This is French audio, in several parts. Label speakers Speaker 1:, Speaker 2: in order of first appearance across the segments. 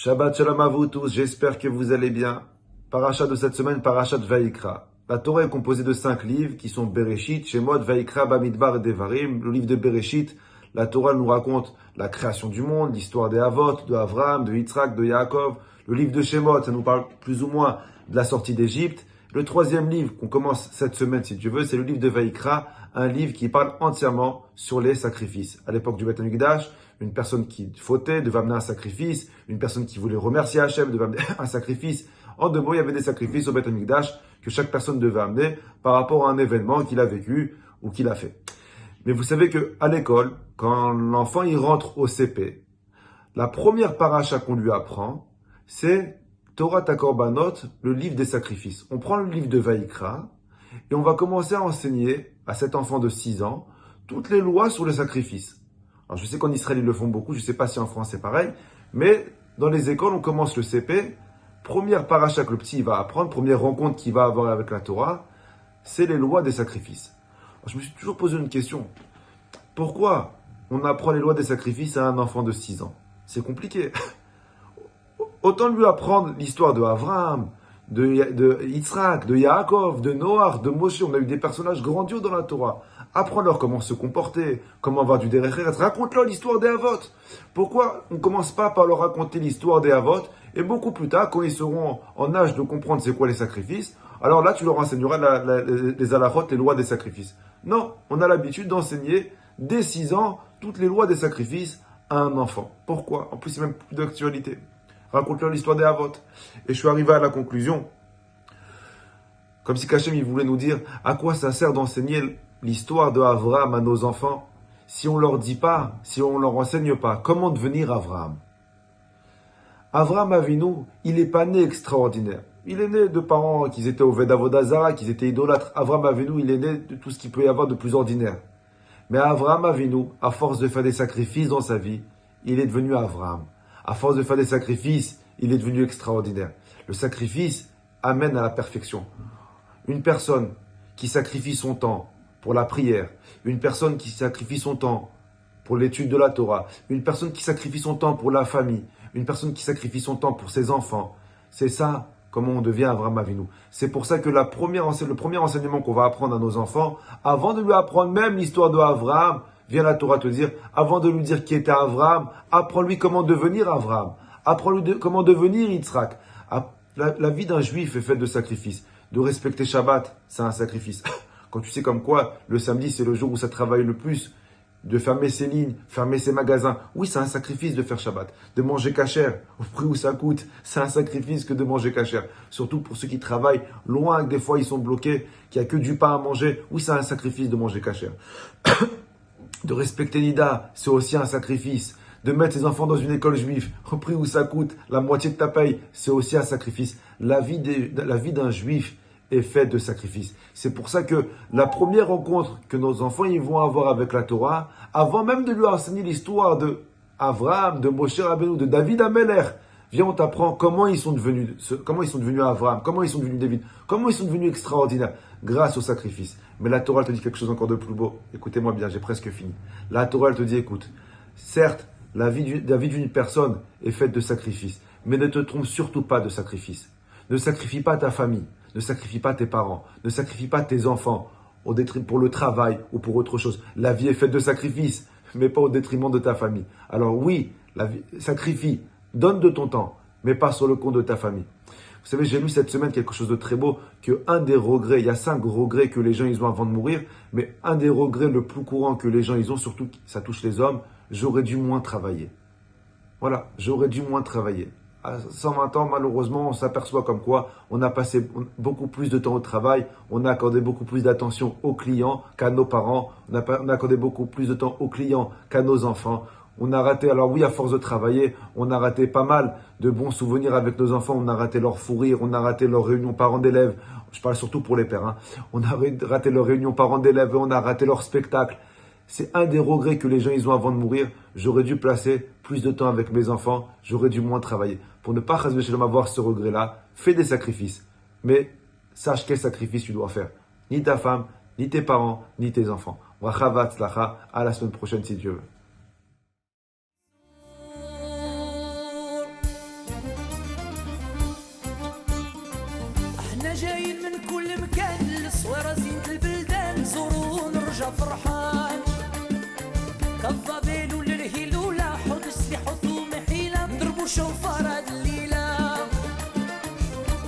Speaker 1: Shabbat shalom à vous tous, j'espère que vous allez bien. Paracha de cette semaine, Paracha de Vaïkra. La Torah est composée de 5 livres qui sont Bereshit, Shemot, Vaïkra, Bamidbar et Devarim. Le livre de Bereshit, la Torah nous raconte la création du monde, l'histoire des Havot, de Avraham, de Yitzhak, de Yaakov. Le livre de Shemot, ça nous parle plus ou moins de la sortie d'Égypte. Le troisième livre qu'on commence cette semaine, si tu veux, c'est le livre de Vaïkra, un livre qui parle entièrement sur les sacrifices. À l'époque du Beth Amikdash, une personne qui fautait devait amener un sacrifice, une personne qui voulait remercier Hachem devait amener un sacrifice. En 2 mots, il y avait des sacrifices au Beth Amikdash que chaque personne devait amener par rapport à un événement qu'il a vécu ou qu'il a fait. Mais vous savez qu'à l'école, quand l'enfant il rentre au CP, la première paracha qu'on lui apprend, c'est Torah Takorbanot, le livre des sacrifices. On prend le livre de Vaïkra et on va commencer à enseigner à cet enfant de 6 ans toutes les lois sur le sacrifice. Alors je sais qu'en Israël ils le font beaucoup, je ne sais pas si en France c'est pareil, mais dans les écoles on commence le CP, première paracha que le petit va apprendre, première rencontre qu'il va avoir avec la Torah, c'est les lois des sacrifices. Alors, je me suis toujours posé une question, pourquoi on apprend les lois des sacrifices à un enfant de 6 ans? C'est compliqué. Autant lui apprendre l'histoire de Avraham, de Yitzhak, de Yaakov, de Noach, de Moshe. On a eu des personnages grandioses dans la Torah. Apprends-leur comment se comporter, comment avoir du derech eretz. Raconte-leur l'histoire des Havot. Pourquoi on ne commence pas par leur raconter l'histoire des Havot et beaucoup plus tard, quand ils seront en âge de comprendre c'est quoi les sacrifices, alors là tu leur enseigneras les halachot, les lois des sacrifices. Non, on a l'habitude d'enseigner dès 6 ans toutes les lois des sacrifices à un enfant. Pourquoi? En plus c'est même plus d'actualité. Raconte-leur l'histoire des Havot. Et je suis arrivé à la conclusion, comme si Kachem il voulait nous dire, à quoi ça sert d'enseigner l'histoire de Avraham à nos enfants si on leur dit pas, si on leur enseigne pas comment devenir Avraham. Avraham Avinu, il n'est pas né extraordinaire. Il est né de parents qui étaient au Avodah Zara, qui étaient idolâtres. Avraham Avinu, il est né de tout ce qu'il peut y avoir de plus ordinaire. Mais Avraham Avinu, à force de faire des sacrifices dans sa vie, il est devenu Avraham. À force de faire des sacrifices, il est devenu extraordinaire. Le sacrifice amène à la perfection. Une personne qui sacrifie son temps pour la prière, une personne qui sacrifie son temps pour l'étude de la Torah, une personne qui sacrifie son temps pour la famille, une personne qui sacrifie son temps pour ses enfants, c'est ça comment on devient Avraham Avinu. C'est pour ça que le premier enseignement qu'on va apprendre à nos enfants, avant de lui apprendre même l'histoire de Avraham, vient la Torah te dire, avant de lui dire qui était Avraham, apprends-lui comment devenir Avraham. Apprends-lui comment devenir Yitzhak. La vie d'un juif est faite de sacrifices. De respecter Shabbat, c'est un sacrifice. Quand tu sais comme quoi, le samedi, c'est le jour où ça travaille le plus. De fermer ses lignes, fermer ses magasins. Oui, c'est un sacrifice de faire Shabbat. De manger kasher, au prix où ça coûte, c'est un sacrifice que de manger kasher. Surtout pour ceux qui travaillent loin, que des fois ils sont bloqués, qu'il n'y a que du pain à manger. Oui, c'est un sacrifice de manger kasher. De respecter l'Ida, c'est aussi un sacrifice. De mettre ses enfants dans une école juive, au prix où ça coûte la moitié de ta paye, c'est aussi un sacrifice. La vie d'un juif est faite de sacrifices. C'est pour ça que la première rencontre que nos enfants ils vont avoir avec la Torah, avant même de lui enseigner l'histoire de Avraham, de Moshe Rabbeinu, de David Ameler, viens, on t'apprend comment ils sont devenus Avraham, comment ils sont devenus David, comment ils sont devenus extraordinaires grâce au sacrifice. Mais la Torah elle te dit quelque chose encore de plus beau. Écoutez-moi bien, j'ai presque fini. La Torah elle te dit, écoute, certes, la vie d'une personne est faite de sacrifices, mais ne te trompe surtout pas de sacrifices. Ne sacrifie pas ta famille, ne sacrifie pas tes parents, ne sacrifie pas tes enfants pour le travail ou pour autre chose. La vie est faite de sacrifices, mais pas au détriment de ta famille. Alors oui, sacrifie, donne de ton temps, mais pas sur le compte de ta famille. Vous savez, j'ai lu cette semaine quelque chose de très beau, que un des regrets, il y a 5 regrets que les gens ils ont avant de mourir, mais un des regrets le plus courant que les gens ils ont, surtout ça touche les hommes, j'aurais dû moins travailler. Voilà, j'aurais dû moins travailler. À 120 ans, malheureusement, on s'aperçoit comme quoi on a passé beaucoup plus de temps au travail, on a accordé beaucoup plus d'attention aux clients qu'à nos parents, on a accordé beaucoup plus de temps aux clients qu'à nos enfants. On a raté, alors oui, à force de travailler, on a raté pas mal de bons souvenirs avec nos enfants. On a raté leur fou rire, on a raté leur réunion parents d'élèves. Je parle surtout pour les pères. Hein. On a raté leur réunion parents d'élèves et on a raté leur spectacle. C'est un des regrets que les gens ils ont avant de mourir. J'aurais dû passer plus de temps avec mes enfants. J'aurais dû moins travailler. Pour ne pas avoir ce regret-là, fais des sacrifices. Mais sache quel sacrifice tu dois faire. Ni ta femme, ni tes parents, ni tes enfants. Bracha v'atzlacha. À la semaine prochaine si Dieu veut.
Speaker 2: احنا جايين من كل مكان، الصويرة زينة البلدان، نزورو ونرجع فرحان. كالضبيل وللهيلولة، حوض السلاح وثوم حيلة، نضربو شوفار هاد الليلة.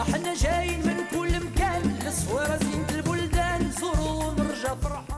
Speaker 2: احنا جايين من كل مكان، الصويرة زينة البلدان، نزورو ونرجع فرحان.